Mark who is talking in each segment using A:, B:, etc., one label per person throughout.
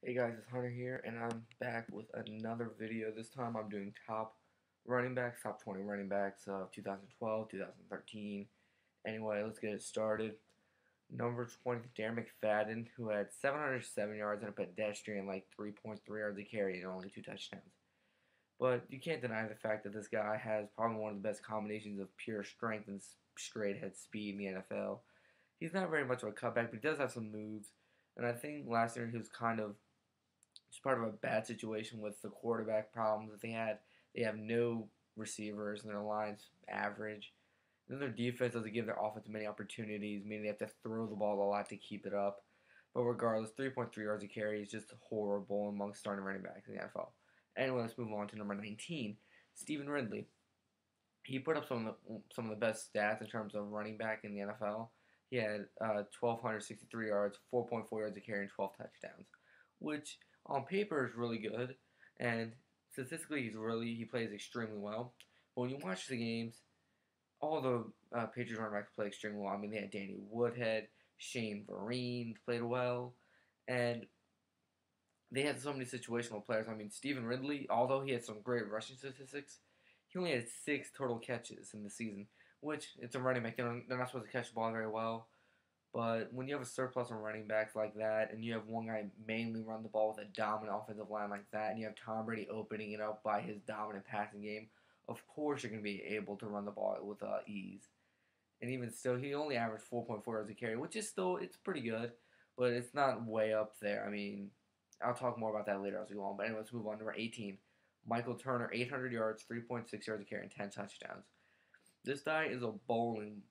A: Hey guys, it's Hunter here, and I'm back with another video. This time I'm doing top running backs, top 20 running backs of 2012, 2013. Anyway, let's get it started. Number 20, Darren McFadden, who had 707 yards and a pedestrian like 3.3 yards a carry and only 2 touchdowns. But you can't deny the fact that this guy has probably one of the best combinations of pure strength and straight head speed in the NFL. He's not very much of a cutback, but he does have some moves. And I think last year he was kind of it's part of a bad situation with the quarterback problems that they had. They have no receivers, and their line's average. And their defense doesn't give their offense many opportunities, meaning they have to throw the ball a lot to keep it up. But regardless, 3.3 yards a carry is just horrible among starting running backs in the NFL. Anyway, let's move on to number 19, Stephen Ridley. He put up some of the best stats in terms of running back in the NFL. He had 1,263 yards, 4.4 yards a carry, and 12 touchdowns, which on paper is really good, and statistically he plays extremely well. But when you watch the games, all the Patriots running backs play extremely well. I mean, they had Danny Woodhead, Shane Vereen played well, and they had so many situational players. I mean, Stephen Ridley, although he had some great rushing statistics, he only had 6 total catches in the season, which it's a running back. They're not supposed to catch the ball very well. But when you have a surplus of running backs like that, and you have one guy mainly run the ball with a dominant offensive line like that, and you have Tom Brady opening it up by his dominant passing game, of course you're going to be able to run the ball with ease. And even still, he only averaged 4.4 yards a carry, which is still, it's pretty good, but it's not way up there. I mean, I'll talk more about that later as we go on. But anyway, let's move on. Number 18, Michael Turner, 800 yards, 3.6 yards a carry, and 10 touchdowns. This guy is a bowling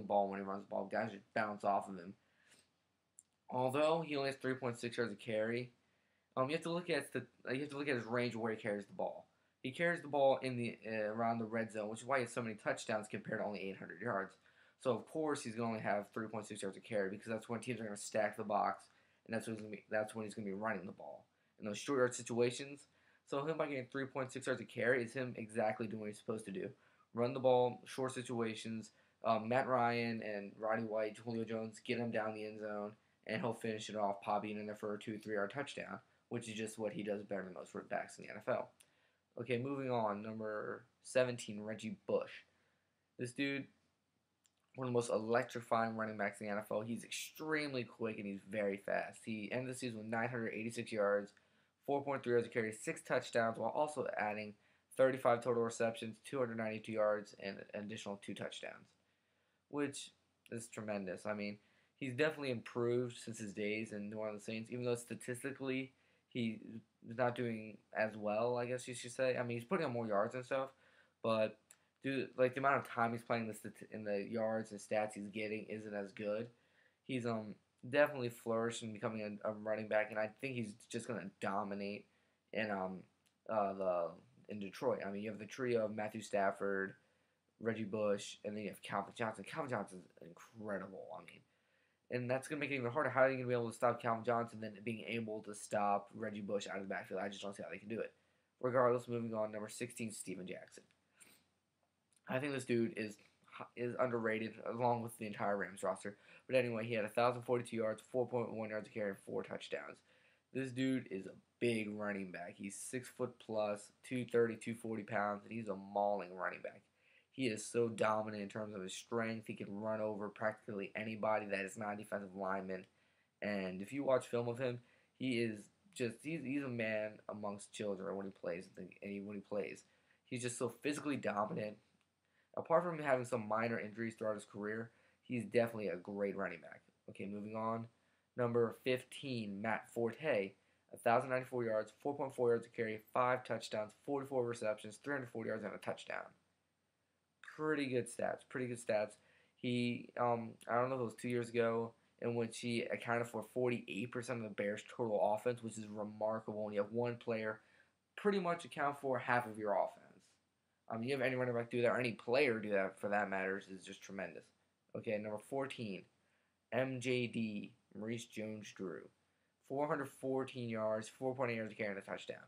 A: ball when he runs the ball. Guys just bounce off of him. Although he only has 3.6 yards a carry, you have to look at his range of where he carries the ball. He carries the ball in the around the red zone, which is why he has so many touchdowns compared to only 800 yards. So of course he's going to only have 3.6 yards a carry because that's when teams are going to stack the box, and that's when he's going to be running the ball in those short yard situations. So him by getting 3.6 yards a carry is him exactly doing what he's supposed to do: run the ball, short situations. Matt Ryan and Roddy White, Julio Jones get him down the end zone, and he'll finish it off, popping in there for a 2-3 yard touchdown, which is just what he does better than most backs in the NFL. Okay, moving on. Number 17, Reggie Bush. This dude, one of the most electrifying running backs in the NFL. He's extremely quick and he's very fast. He ended the season with 986 yards, 4.3 yards a carry, 6 touchdowns, while also adding 35 total receptions, 292 yards, and an additional 2 touchdowns, which is tremendous. I mean, he's definitely improved since his days in New Orleans Saints, even though statistically he's not doing as well, I guess you should say. I mean, he's putting up more yards and stuff, but the amount of time he's playing in the yards and stats he's getting isn't as good. He's definitely flourished in becoming a running back, and I think he's just gonna dominate in in Detroit. I mean, you have the trio of Matthew Stafford, Reggie Bush, and then you have Calvin Johnson. Calvin Johnson's incredible. I mean, and that's going to make it even harder. How are you going to be able to stop Calvin Johnson than being able to stop Reggie Bush out of the backfield? I just don't see how they can do it. Regardless, moving on, number 16, Steven Jackson. I think this dude is underrated along with the entire Rams roster. But anyway, he had 1,042 yards, 4.1 yards a carry, and 4 touchdowns. This dude is a big running back. He's 6 foot plus, 230, 240 pounds, and he's a mauling running back. He is so dominant in terms of his strength. He can run over practically anybody that is not a defensive lineman. And if you watch film of him, he's a man amongst children when he plays. He's just so physically dominant. Apart from having some minor injuries throughout his career, he's definitely a great running back. Okay, moving on. Number 15, Matt Forte. 1,094 yards, 4.4 yards a carry, 5 touchdowns, 44 receptions, 340 yards, and a touchdown. Pretty good stats. He, I don't know if it was 2 years ago, in which he accounted for 48% of the Bears' total offense, which is remarkable when you have one player pretty much account for half of your offense. You have any running back do that, or any player do that for that matters, is just tremendous. Okay, number 14, MJD, Maurice Jones-Drew. 414 yards, 4.8 yards a carry, and a touchdown.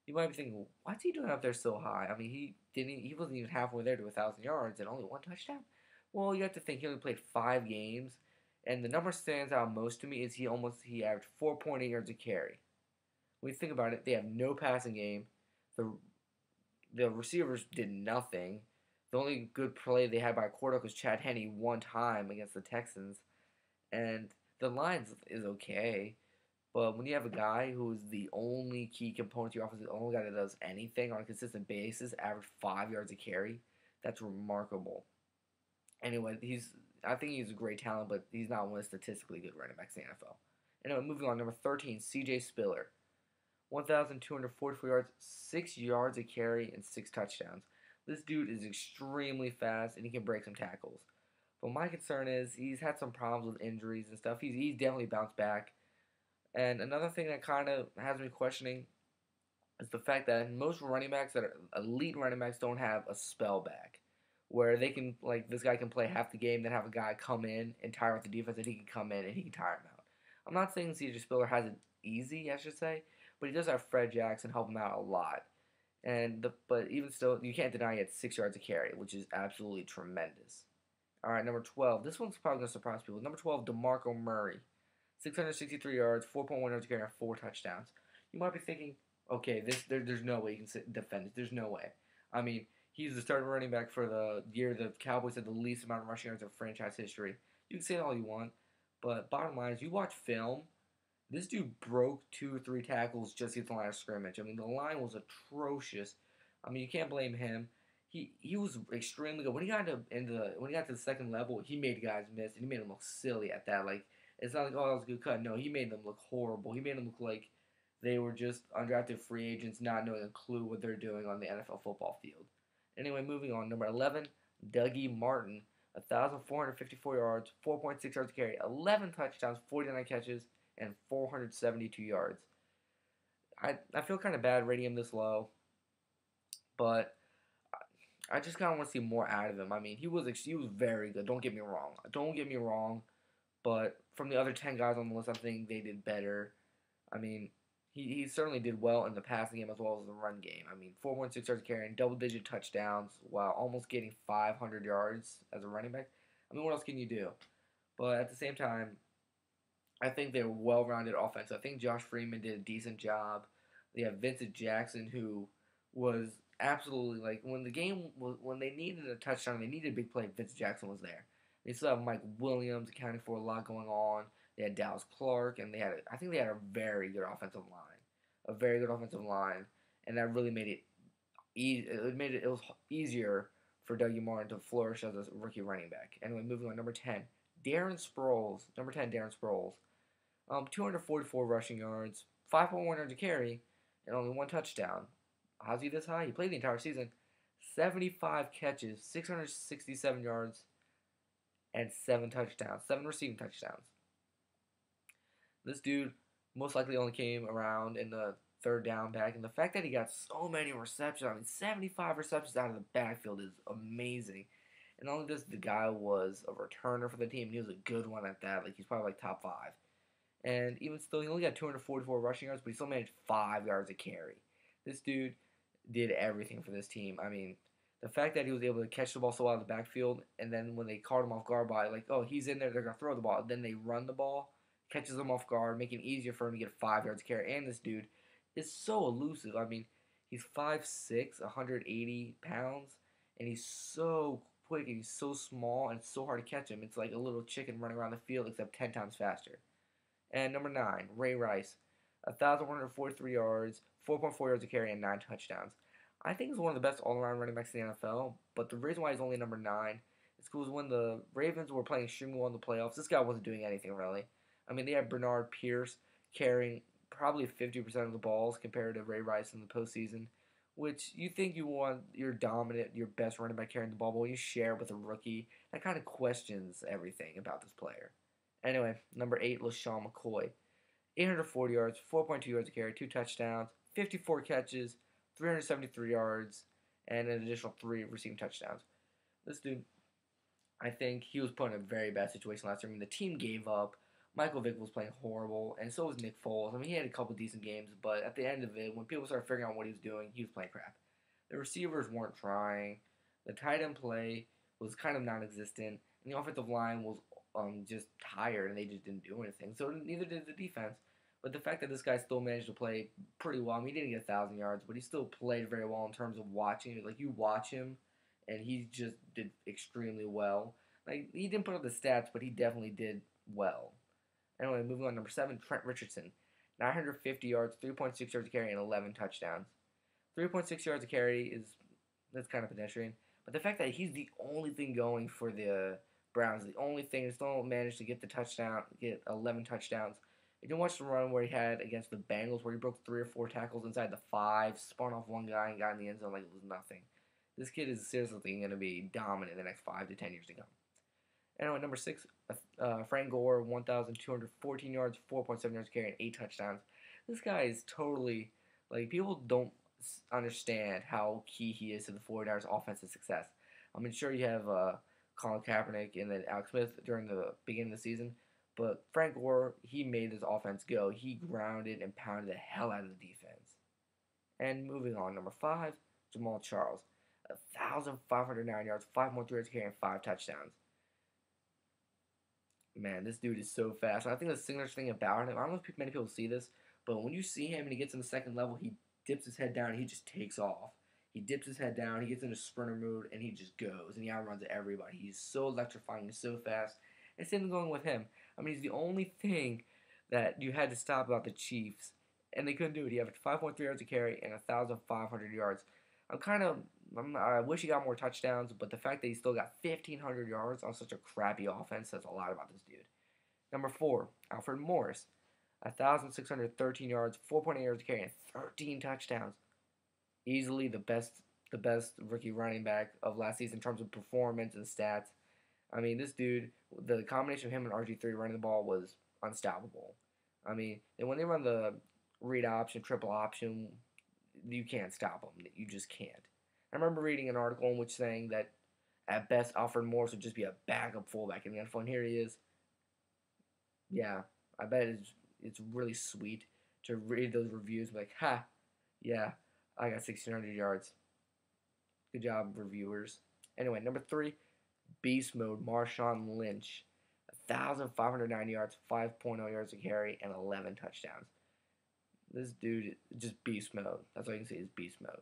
A: You might be thinking, what's he doing up there so high? I mean, he wasn't even halfway there to 1,000 yards and only 1 touchdown. Well, you have to think he only played 5 games, And the number stands out most to me is he averaged 4.8 yards a carry. When you think about it, they have no passing game. The the receivers did nothing. The only good play they had by a quarterback was Chad Henne one time against the Texans, and the line is okay. But when you have a guy who is the only key component to your offense, the only guy that does anything on a consistent basis, average 5 yards a carry, that's remarkable. Anyway, I think he's a great talent, but he's not one of the statistically good running backs in the NFL. Anyway, moving on, number 13, C.J. Spiller. 1,244 yards, 6 yards a carry, and 6 touchdowns. This dude is extremely fast, and he can break some tackles. But my concern is he's had some problems with injuries and stuff. He's definitely bounced back. And another thing that kind of has me questioning is the fact that most running backs that are elite running backs don't have a spell back, where they can, like, this guy can play half the game, then have a guy come in and tire out the defense, and he can come in and he can tire him out. I'm not saying C.J. Spiller has it easy, I should say, but he does have Fred Jackson help him out a lot. But even still, you can't deny he had 6 yards a carry, which is absolutely tremendous. All right, number 12. This one's probably going to surprise people. Number 12, DeMarco Murray. 663 yards, 4.1 yards a carry, and 4 touchdowns. You might be thinking, okay, there's no way you can defend it. There's no way. I mean, he's the starting running back for the year the Cowboys had the least amount of rushing yards in franchise history. You can say it all you want, but bottom line is, you watch film, this dude broke 2 or 3 tackles just to get the line of scrimmage. I mean, the line was atrocious. I mean, you can't blame him. He was extremely good. When he got to the second level, he made guys miss, and he made them look silly at that. Like, it's not like, oh, that was a good cut. No, he made them look horrible. He made them look like they were just undrafted free agents, not knowing a clue what they're doing on the NFL football field. Anyway, moving on. Number 11, Dougie Martin. 1,454 yards, 4.6 yards a carry, 11 touchdowns, 49 catches, and 472 yards. I feel kind of bad rating him this low, but I just kind of want to see more out of him. I mean, he was very good. Don't get me wrong. But from the other 10 guys on the list, I think they did better. I mean, he certainly did well in the passing game as well as the run game. I mean, 4.6 yards carrying, double-digit touchdowns while almost getting 500 yards as a running back. I mean, what else can you do? But at the same time, I think they're well-rounded offense. I think Josh Freeman did a decent job. They have Vincent Jackson, who was absolutely, like, when they needed a touchdown, they needed a big play, Vincent Jackson was there. They still have Mike Williams accounting for a lot going on. They had Dallas Clark, and I think they had a very good offensive line, and that really made it it was easier for Dougie Martin to flourish as a rookie running back. Anyway, moving on, number 10, Darren Sproles. 244 rushing yards, 5.1 yards a carry, and only 1 touchdown. How's he this high? He played the entire season. 75 catches, 667 yards, and 7 touchdowns, 7 receiving touchdowns. This dude most likely only came around in the third down back, and the fact that he got so many receptions, I mean, 75 receptions out of the backfield is amazing. And not only this, the guy was a returner for the team, and he was a good one at that. Like, he's probably like top 5. And even still, he only got 244 rushing yards, but he still managed 5 yards a carry. This dude did everything for this team. I mean, the fact that he was able to catch the ball so well out of the backfield, and then when they caught him off guard by, like, oh, he's in there, they're going to throw the ball. Then they run the ball, catches him off guard, making it easier for him to get 5 yards a carry. And this dude is so elusive. I mean, he's 5'6", 180 pounds, and he's so quick, and he's so small, and it's so hard to catch him. It's like a little chicken running around the field, except 10 times faster. And number 9, Ray Rice. 1,143 yards, 4.4 yards a carry, and 9 touchdowns. I think he's one of the best all-around running backs in the NFL, but the reason why he's only number 9 is because when the Ravens were playing extremely well in the playoffs, this guy wasn't doing anything really. I mean, they had Bernard Pierce carrying probably 50% of the balls compared to Ray Rice in the postseason, which you think you want your dominant, your best running back carrying the ball, but when you share with a rookie, that kind of questions everything about this player. Anyway, number 8, Lesean McCoy. 840 yards, 4.2 yards a carry, 2 touchdowns, 54 catches, 373 yards, and an additional 3 receiving touchdowns. This dude, I think he was put in a very bad situation last year. I mean, the team gave up. Michael Vick was playing horrible, and so was Nick Foles. I mean, he had a couple decent games, but at the end of it, when people started figuring out what he was doing, he was playing crap. The receivers weren't trying. The tight end play was kind of non-existent, and the offensive line was just tired and they just didn't do anything. So neither did the defense. But the fact that this guy still managed to play pretty well, I mean, he didn't get 1,000 yards, but he still played very well in terms of watching it. Like, you watch him, and he just did extremely well. Like, he didn't put up the stats, but he definitely did well. Anyway, moving on, number 7, Trent Richardson. 950 yards, 3.6 yards a carry, and 11 touchdowns. 3.6 yards a carry that's kind of pedestrian. But the fact that he's the only thing going for the Browns, the only thing, they still managed to get the touchdown, get 11 touchdowns. You can watch the run where he had against the Bengals, where he broke 3 or 4 tackles inside the 5, spun off one guy, and got in the end zone like it was nothing. This kid is seriously going to be dominant in the next 5 to 10 years to come. Anyway, number 6, Frank Gore, 1,214 yards, 4.7 yards carry, and 8 touchdowns. This guy is totally, like, people don't understand how key he is to the 49ers' offensive success. I mean, sure, you have Colin Kaepernick and then Alex Smith during the beginning of the season, but Frank Gore, he made his offense go. He grounded and pounded the hell out of the defense. And moving on, number 5, Jamaal Charles, 1,509 yards, 5.3 yards carry, and 5 touchdowns. Man, this dude is so fast. And I think the signature thing about him, I don't know if many people see this, but when you see him and he gets in the second level, he dips his head down and he just takes off. He dips his head down, he gets in a sprinter mood, and he just goes, and he outruns everybody. He's so electrifying, he's so fast. And same thing going with him. I mean, he's the only thing that you had to stop about the Chiefs, and they couldn't do it. He averaged 5.3 yards a carry and 1,500 yards. I wish he got more touchdowns, but the fact that he still got 1,500 yards on such a crappy offense says a lot about this dude. Number 4, Alfred Morris, 1,613 yards, 4.8 yards a carry, and 13 touchdowns. Easily the best rookie running back of last season in terms of performance and stats. I mean, this dude, the combination of him and RG3 running the ball was unstoppable. I mean, and when they run the read option, triple option, you can't stop them. You just can't. I remember reading an article in which saying that at best Alfred Morris would just be a backup fullback in the NFL, and here he is. Yeah, I bet it's really sweet to read those reviews and be like, ha, yeah, I got 1,600 yards. Good job, reviewers. Anyway, number 3, beast mode, Marshawn Lynch. 1,509 yards, 5.0 yards a carry, and 11 touchdowns. This dude is just beast mode. That's all you can say is beast mode.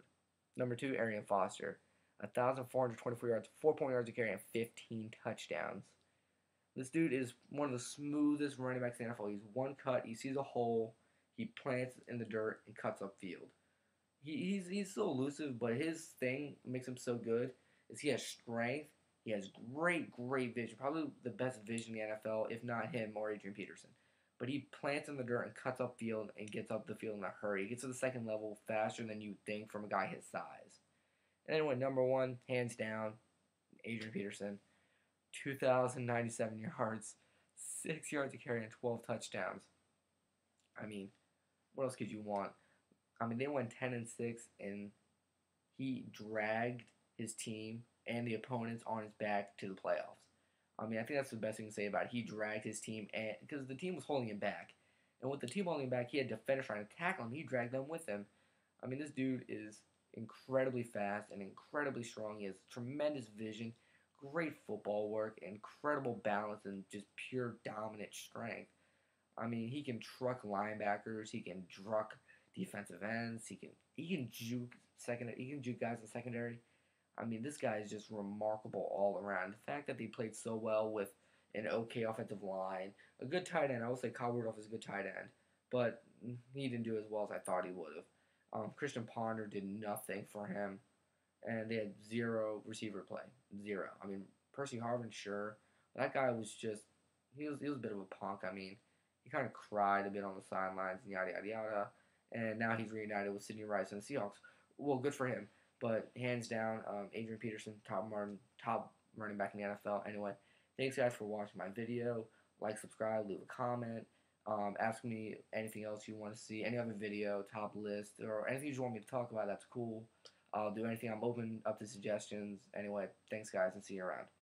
A: Number 2, Arian Foster. 1,424 yards, 4.0 yards a carry, and 15 touchdowns. This dude is one of the smoothest running backs in the NFL. He's one cut, he sees a hole, he plants in the dirt, and cuts upfield. He's so elusive, but his thing makes him so good is he has strength. He has great vision, probably the best vision in the NFL, if not him or Adrian Peterson. But he plants in the dirt and cuts upfield and gets up the field in a hurry. He gets to the second level faster than you'd think from a guy his size. And anyway, number 1, hands down, Adrian Peterson. 2,097 yards, 6 yards a carry, and 12 touchdowns. I mean, what else could you want? I mean, they went 10-6, and he dragged his team and the opponents on his back to the playoffs. I mean, I think that's the best thing to say about it. He dragged his team, and because the team was holding him back. And with the team holding him back, he had defenders trying to tackle him. He dragged them with him. I mean, this dude is incredibly fast and incredibly strong. He has tremendous vision, great football work, incredible balance, and just pure dominant strength. I mean, he can truck linebackers. He can truck defensive ends. He can juke guys in secondary. I mean, this guy is just remarkable all around. The fact that they played so well with an okay offensive line, a good tight end. I will say Kyle Rudolph is a good tight end, but he didn't do as well as I thought he would have. Christian Ponder did nothing for him, and they had 0 receiver play. 0. I mean, Percy Harvin, sure. That guy was just, he was a bit of a punk. I mean, he kind of cried a bit on the sidelines and yada, yada, yada. And now he's reunited with Sidney Rice and the Seahawks. Well, good for him. But hands down, Adrian Peterson, top running back in the NFL. Anyway, thanks guys for watching my video. Like, subscribe, leave a comment. Ask me anything else you want to see, any other video, top list, or anything you want me to talk about. That's cool. I'll do anything. I'm open up to suggestions. Anyway, thanks guys, and see you around.